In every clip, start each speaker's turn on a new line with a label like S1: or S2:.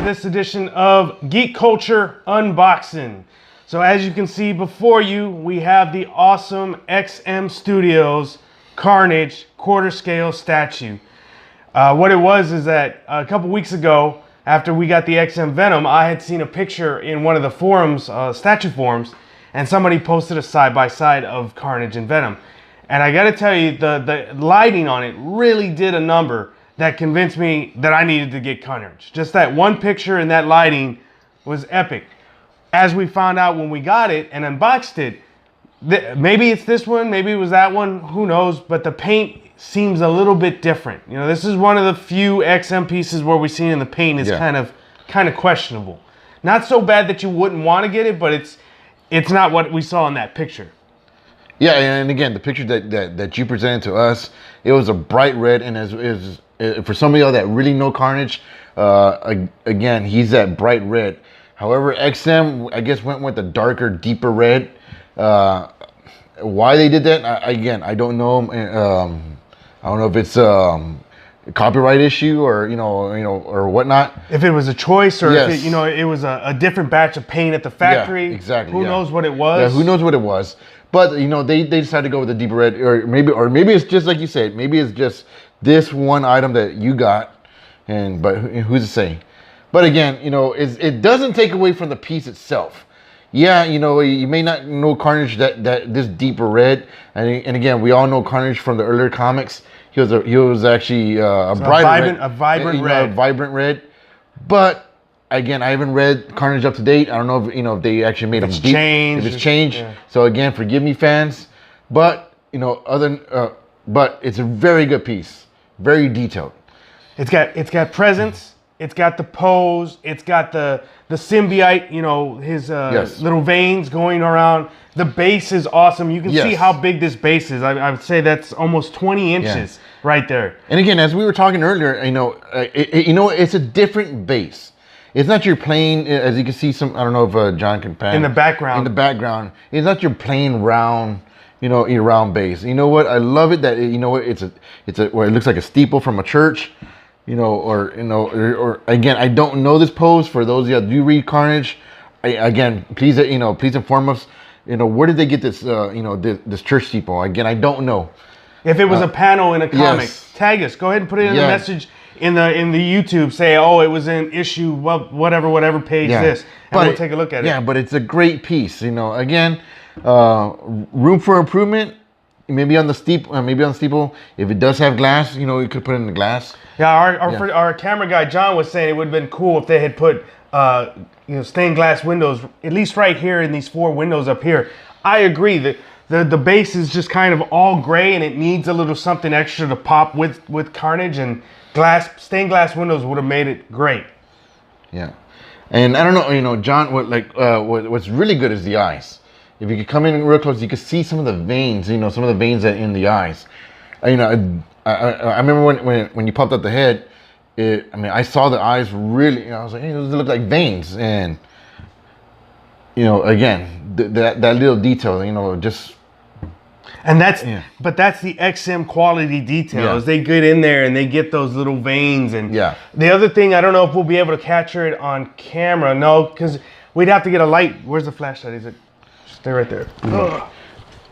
S1: this edition of Geek Culture Unboxing. So as you can see before you, we have the awesome XM Studios Carnage quarter scale statue. What it was is that a couple weeks ago, after we got the XM Venom, I had seen a picture in one of the forums, statue forums, and somebody posted a side-by-side of Carnage and Venom. And I gotta tell you, the lighting on it really did a number that convinced me that I needed to get Carnage. Just that one picture and that lighting was epic. As we found out when we got it and unboxed it, maybe it's this one, maybe it was that one, who knows, but the paint seems a little bit different. You know, this is one of the few XM pieces where we see in the paint is kind of questionable. Not so bad that you wouldn't want to get it, but it's not what we saw in that picture.
S2: Yeah, and again, the picture that you presented to us, it was a bright red, and is for some of y'all that really know Carnage, again, he's that bright red. However, XM, I guess, went with the darker, deeper red. Why they did that, I don't know. I don't know if it's a copyright issue or or whatnot. If
S1: it was a choice, or if it was a different batch of paint at the factory.
S2: Yeah, exactly.
S1: Who knows what it was?
S2: Yeah, who knows what it was? But they decided to go with the deeper red, or maybe it's just like you said. Maybe it's just this one item that you got, but who's to say? But again, it doesn't take away from the piece itself. Yeah, you may not know Carnage that this deeper red, and again, we all know Carnage from the earlier comics. He was actually a vibrant red. But again, I haven't read Carnage up to date. I don't know if they actually made him deep. If it's changed. Yeah. So again, forgive me, fans. But but it's a very good piece, very detailed.
S1: It's got presence. It's got the pose. It's got the symbiote. His little veins going around. The base is awesome. You can see how big this base is. I would say that's almost 20 inches right there.
S2: And again, as we were talking earlier, it's a different base. It's not your plain, as you can see, I don't know if John can pan.
S1: In the background.
S2: It's not your plain round, your round base. You know what? I love it that, where it looks like a steeple from a church, or again, I don't know this pose. For those of you that do read Carnage, please inform us, where did they get this, this church steeple? Again, I don't know.
S1: If it was a panel in a comic, tag us. Go ahead and put it in the message. In the YouTube, say, oh, it was in issue whatever page this, and we'll take a look at it.
S2: Yeah, but it's a great piece. Again, room for improvement. Maybe on the steeple. If it does have glass, you could put it in the glass.
S1: Yeah, our camera guy John was saying it would have been cool if they had put stained glass windows, at least right here in these 4 windows up here. I agree that the base is just kind of all gray, and it needs a little something extra to pop with Carnage, and stained glass windows would have made it great.
S2: Yeah, and I don't know, John. What's really good is the eyes. If you could come in real close, you could see some of the veins. Some of the veins that in the eyes. I remember when you popped up the head. I saw the eyes really. I was like, hey, those look like veins, and again, that little detail. Just.
S1: And that's the XM quality details. They get in there and they get those little veins. And the other thing, I don't know if we'll be able to capture it on camera. No, because we'd have to get a light. Where's the flashlight? Is it? Stay right there.
S2: Mm-hmm.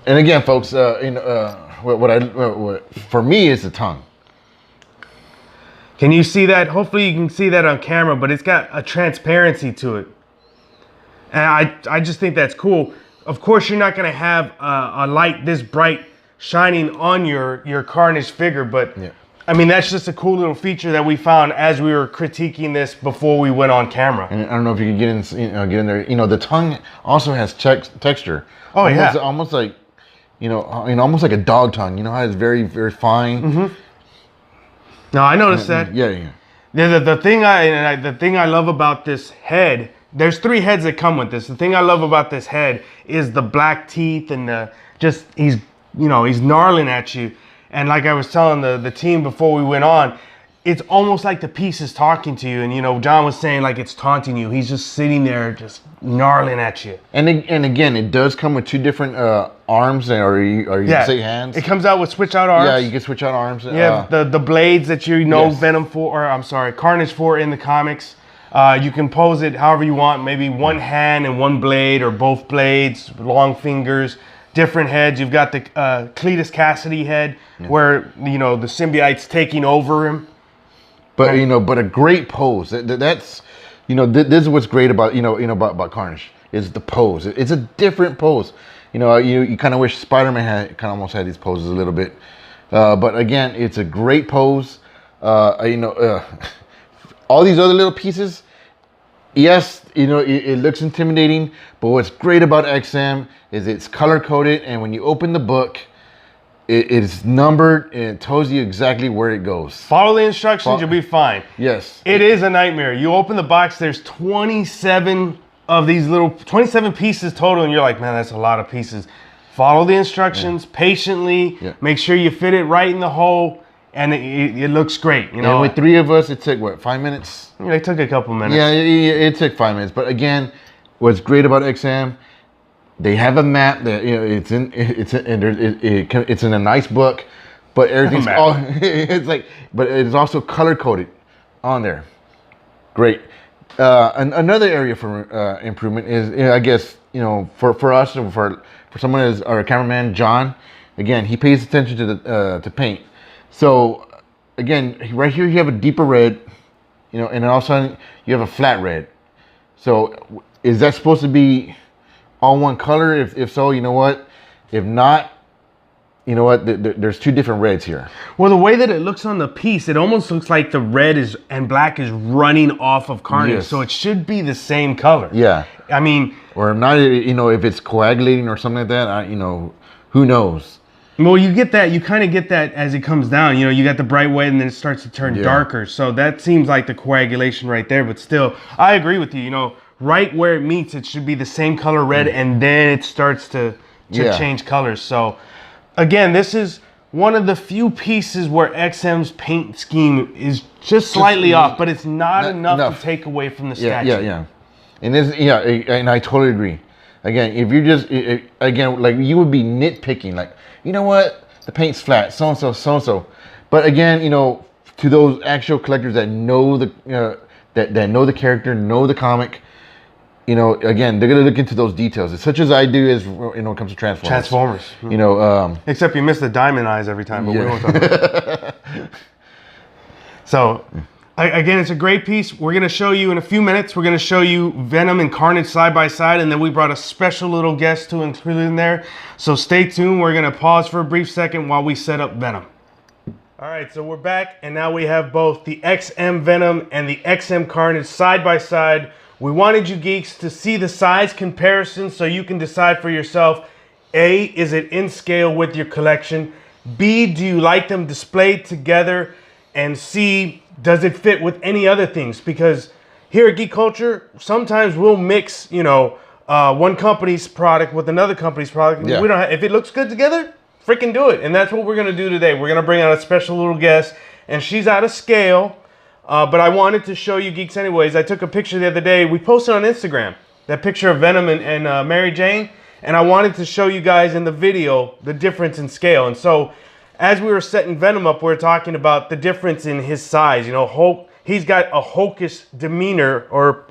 S2: And again, folks, for me is the tongue.
S1: Can you see that? Hopefully you can see that on camera, but it's got a transparency to it. And I just think that's cool. Of course, you're not going to have a light this bright shining on your Carnage figure, but I mean, that's just a cool little feature that we found as we were critiquing this before we went on camera.
S2: And I don't know if you can get in there. The tongue also has texture.
S1: Oh,
S2: almost like almost like a dog tongue. How it's very, very fine.
S1: Mm-hmm. No, I noticed that.
S2: Yeah.
S1: The thing I love about this head. There's 3 heads that come with this. The thing I love about this head is the black teeth and he's gnarling at you. And like I was telling the team before we went on, it's almost like the piece is talking to you. And John was saying like it's taunting you. He's just sitting there just gnarling at you.
S2: And again, it does come with 2 different arms, or you can say hands.
S1: It comes out with switch out arms.
S2: Yeah, you can switch out arms.
S1: Yeah, the blades that Venom for, or I'm sorry, Carnage for in the comics. You can pose it however you want, maybe one hand and one blade or both blades, long fingers, different heads. You've got the Cletus Cassidy head where, you know, the symbiote's taking over him.
S2: But, you know, but a great pose. That's, you know, this is what's great about, about Carnage is the pose. It's a different pose. You know, you kind of wish Spider-Man kind of almost had these poses a little bit. But again, it's a great pose. All these other little pieces, yes, you know, it looks intimidating, but what's great about XM is it's color coded, and when you open the book, it is numbered and it tells you exactly where it goes.
S1: Follow the instructions, you'll be fine.
S2: Yes.
S1: It is a nightmare. You open the box, there's 27 of these 27 pieces total, and you're like, man, that's a lot of pieces. Follow the instructions patiently, make sure you fit it right in the hole, and it looks great. You know,
S2: and with 3 of us, it took what, 5 minutes?
S1: Yeah, it took a couple minutes.
S2: Yeah, it took 5 minutes. But again, what's great about XM, they have a map that, you know, it's in a nice book, but everything's all but it's also color coded on there. Great. Another area for improvement is, you know, I guess, you know, for us, for someone as our cameraman John, again, he pays attention to the to paint. So again, right here you have a deeper red, you know, and then all of a sudden you have a flat red. So is that supposed to be all one color? If so, you know what? If not, you know what? There's 2 different reds here.
S1: Well, the way that it looks on the piece, it almost looks like the red and black is running off of Carnage.
S2: Yes.
S1: So it should be the same color.
S2: Yeah.
S1: I mean,
S2: or not, you know, if it's coagulating or something like that, you know, who knows?
S1: Well, you get that. You kind of get that as it comes down. You know, you got the bright white and then it starts to turn darker. So that seems like the coagulation right there. But still, I agree with you. You know, right where it meets, it should be the same color red, and then it starts to change colors. So again, this is one of the few pieces where XM's paint scheme is just slightly off, but it's not enough to take away from the statue.
S2: Yeah. And this, and I totally agree. Again, if you're just, again, like you would be nitpicking, like, you know what, the paint's flat, so-and-so, so-and-so. But again, you know, to those actual collectors that know the, that know the character, know the comic, you know, again, they're going to look into those details. Such as I do, as you know, when it comes to Transformers. You know,
S1: except you miss the diamond eyes every time, but we won't talk about that. So, again, it's a great piece. We're going to show you in a few minutes. We're going to show you Venom and Carnage side by side, and then we brought a special little guest to include in there. So stay tuned. We're going to pause for a brief second while we set up Venom. All right, so we're back, and now we have both the XM Venom and the XM Carnage side by side. We wanted you geeks to see the size comparison so you can decide for yourself, A, is it in scale with your collection? B, do you like them displayed together? And C, does it fit with any other things? Because here at Geek Culture, sometimes we'll mix, you know, one company's product with another company's product.
S2: Yeah.
S1: We don't if it looks good together, freaking do it. And that's what we're going to do today. We're going to bring out a special little guest, and she's out of scale. But I wanted to show you geeks anyways. I took a picture the other day. We posted on Instagram that picture of Venom and Mary Jane. And I wanted to show you guys in the video the difference in scale. And so as we were setting Venom up, we were talking about the difference in his size. You know, Hulk, he's got a hulkish demeanor, or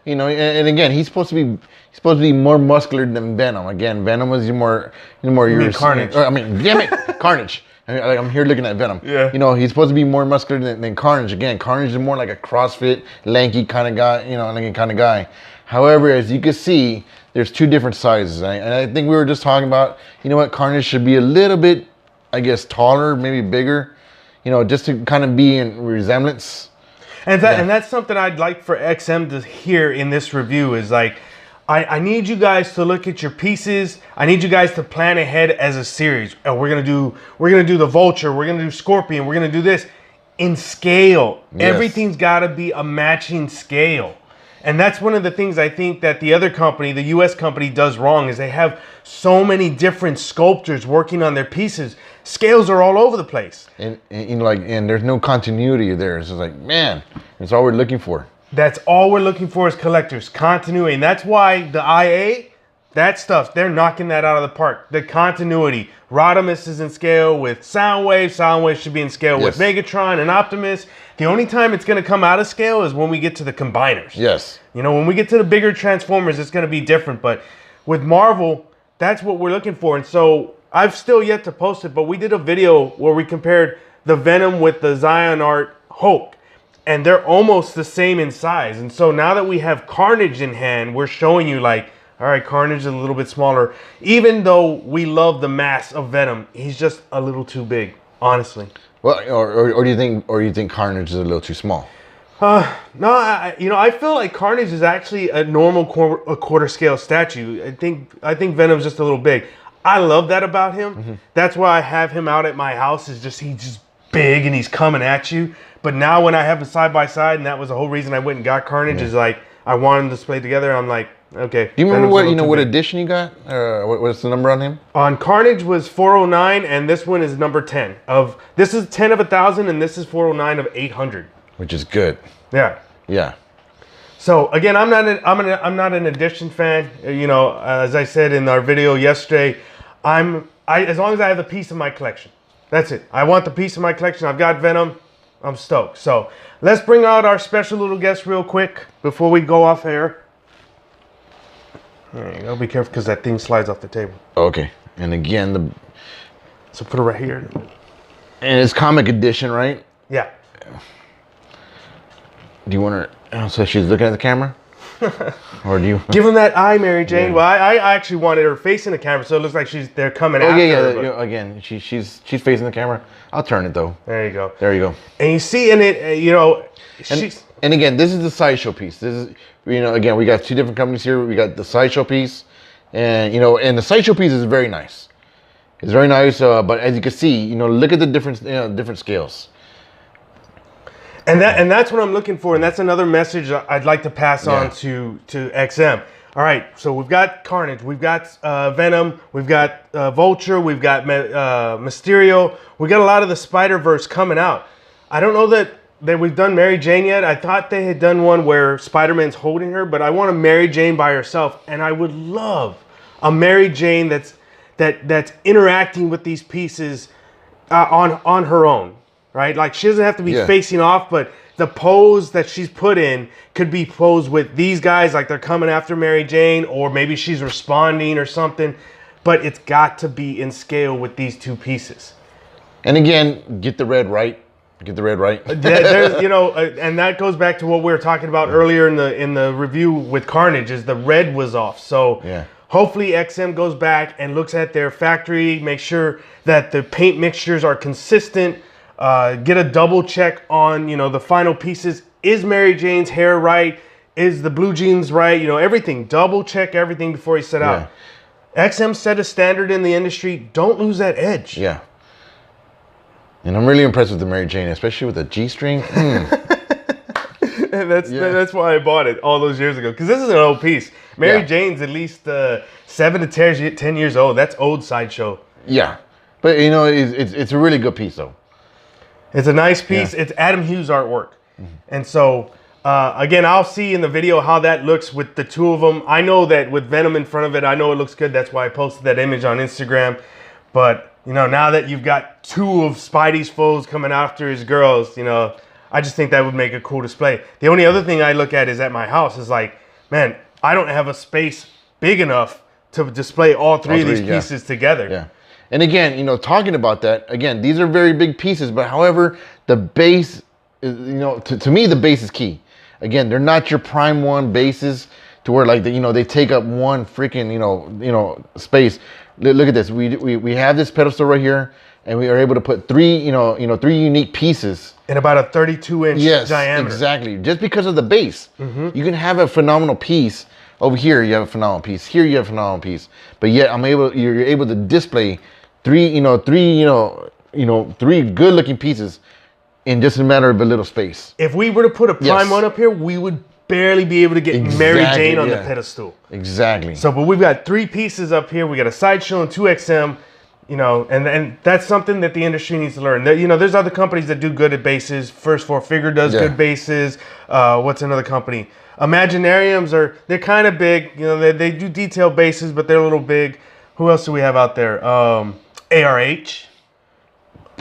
S2: you know, and again, he's supposed to be more muscular than Venom. Again, Venom is more
S1: Carnage.
S2: Damn it, Carnage. I'm here looking at Venom.
S1: Yeah.
S2: You know, he's supposed to be more muscular than Carnage. Again, Carnage is more like a CrossFit, lanky kind of guy, you know, lanky kind of guy. However, as you can see, there's 2 different sizes. Right? And I think we were just talking about, you know what, Carnage should be a little bit, I guess, taller, maybe bigger, you know, just to kind of be in resemblance.
S1: And that's something I'd like for XM to hear in this review is like, I need you guys to look at your pieces. I need you guys to plan ahead as a series. And we're gonna do the Vulture. We're gonna do Scorpion. We're gonna do this in scale. Yes. Everything's got to be a matching scale. And that's one of the things I think that the other company, the US company, does wrong is they have so many different sculptors working on their pieces. Scales are all over the place.
S2: And there's no continuity there. It's just like, man, that's all we're looking for.
S1: That's all we're looking for as collectors, continuity. And that's why the IA, that stuff, they're knocking that out of the park. The continuity. Rodimus is in scale with Soundwave. Soundwave should be in scale with Megatron and Optimus. The only time it's going to come out of scale is when we get to the combiners.
S2: Yes.
S1: You know, when we get to the bigger Transformers, it's going to be different. But with Marvel, that's what we're looking for. And so I've still yet to post it, but we did a video where we compared the Venom with the Zion Art Hulk. And they're almost the same in size. And so now that we have Carnage in hand, we're showing you like, all right, Carnage is a little bit smaller. Even though we love the mass of Venom, he's just a little too big, honestly.
S2: Well, or do you think Carnage is a little too small?
S1: No, I feel like Carnage is actually a normal quarter scale statue. I think Venom's just a little big. I love that about him. Mm-hmm. That's why I have him out at my house. He's just big and he's coming at you. But now when I have a side by side, and that was the whole reason I went and got Carnage, is like I wanted them to display together. I'm like, okay.
S2: Do you remember what edition you got? What's the number on him?
S1: On Carnage was 409, and this one is number 10 of. This is 10 of 1,000, and this is 409 of 800.
S2: Which is good.
S1: Yeah.
S2: Yeah.
S1: So again, I'm not an edition fan. You know, as I said in our video yesterday, as long as I have the piece of my collection, that's it. I want the piece of my collection. I've got Venom. I'm stoked. So let's bring out our special little guest real quick before we go off air. There you go. Be careful because that thing slides off the table.
S2: Okay. And again,
S1: so put it right here.
S2: And it's comic edition, right?
S1: Yeah.
S2: Do you want her? So she's looking at the camera, or do you
S1: give him that eye, Mary Jane? Yeah. Well, I actually wanted her facing the camera, so it looks like they're coming after her.
S2: Yeah. Again, she's facing the camera. I'll turn it though.
S1: There you go.
S2: There you go.
S1: And you see in it,
S2: and again, this is the sideshow piece. This is, again, we got two different companies here. We got the sideshow piece, and and the sideshow piece is very nice. It's very nice, but as you can see, look at the different scales.
S1: And that's what I'm looking for, and that's another message I'd like to pass on to XM. All right, so we've got Carnage, we've got Venom, we've got Vulture, we've got Mysterio. We got a lot of the Spider-Verse coming out. I don't know that we've done Mary Jane yet. I thought they had done one where Spider-Man's holding her, but I want a Mary Jane by herself, and I would love a Mary Jane that's interacting with these pieces on her own. Right? Like she doesn't have to be facing off, but the pose that she's put in could be posed with these guys like they're coming after Mary Jane, or maybe she's responding or something. But it's got to be in scale with these two pieces.
S2: And again, get the red right. Get the red right.
S1: There's, and that goes back to what we were talking about earlier in the review with Carnage, is the red was off. So hopefully XM goes back and looks at their factory, make sure that the paint mixtures are consistent. Get a double check on, the final pieces. Is Mary Jane's hair right? Is the blue jeans right? Everything. Double check everything before you set out. XM set a standard in the industry. Don't lose that edge.
S2: Yeah. And I'm really impressed with the Mary Jane, especially with the G-string.
S1: And that's why I bought it all those years ago. Because this is an old piece. Mary Jane's at least 7 to 10 years old. That's old Sideshow.
S2: Yeah. But, it's a really good piece, though.
S1: It's a nice piece. It's Adam Hughes artwork. Mm-hmm. And so, again, I'll see in the video how that looks with the two of them. I know that with Venom in front of it, I know it looks good. That's why I posted that image on Instagram. But, now that you've got two of Spidey's foes coming after his girls, I just think that would make a cool display. The only other thing I look at is at my house is like, man, I don't have a space big enough to display all three of these pieces together.
S2: Yeah. And again, talking about that, again, these are very big pieces, but however, the base is, to me, the base is key. Again, they're not your prime one bases to where like, they take up one freaking, space. Look at this. We have this pedestal right here, and we are able to put three unique pieces.
S1: In about a 32-inch diameter.
S2: Exactly. Just because of the base. Mm-hmm. You can have a phenomenal piece. Over here, you have a phenomenal piece. Here, you have a phenomenal piece. But yet, you're able to display three good-looking pieces in just a matter of a little space.
S1: If we were to put a prime one up here, we would barely be able to get Mary Jane on the pedestal.
S2: Exactly.
S1: So, but we've got three pieces up here. We got a Sideshow and 2XM. You know, and that's something that the industry needs to learn. You know, there's other companies that do good at bases. First Four Figure does good bases. What's another company? Imaginariums they're kind of big. You know, they do detailed bases, but they're a little big. Who else do we have out there? ARH.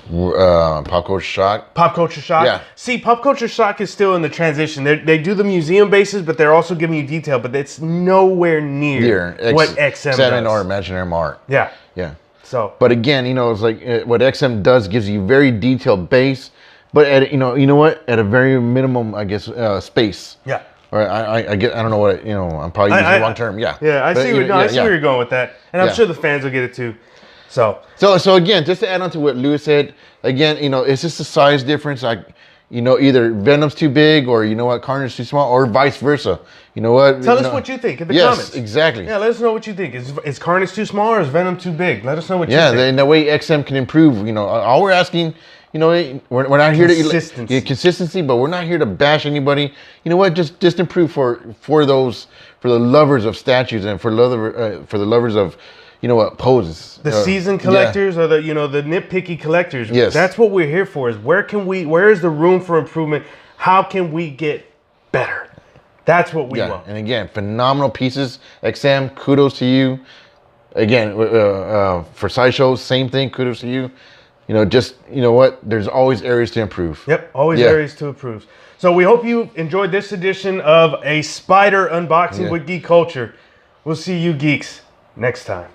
S2: Pop Culture Shock.
S1: Pop Culture Shock.
S2: Yeah.
S1: See, Pop Culture Shock is still in the transition. They do the museum bases, but they're also giving you detail. But it's nowhere near what XM does.
S2: Or Imaginarium Art.
S1: Yeah.
S2: Yeah.
S1: So.
S2: But again, you know, it's like what XM does gives you very detailed base, but at you know what, at a very minimum, I guess, space.
S1: Yeah.
S2: Or I get, I don't know what, you know, I'm probably using the wrong term. Yeah.
S1: Yeah, I see where you're going with that, and I'm sure the fans will get it too. So
S2: again, just to add on to what Lewis said, again, you know, it's just a size difference. Like, you know, either Venom's too big, or you know what, Carnage's too small, or vice versa. You know what?
S1: Tell us what you think in the comments.
S2: Yes, exactly.
S1: Yeah, let us know what you think. Is Carnage too small, or is Venom too big? Let us know what you think.
S2: Yeah, in the way XM can improve. You know, all we're asking, you know, we're not here to consistency, but we're not here to bash anybody. You know what? Just improve for the lovers of statues and for the lovers of, you know what, poses.
S1: The seasoned collectors or the nitpicky collectors.
S2: Yes.
S1: That's what we're here for, is where is the room for improvement? How can we get better? That's what we want. And
S2: again, phenomenal pieces. XM, kudos to you. Again, for Sideshow, same thing, kudos to you. You know, just, you know what, there's always areas to improve.
S1: Yep, always areas to improve. So we hope you enjoyed this edition of a Spider unboxing with Geek Culture. We'll see you geeks next time.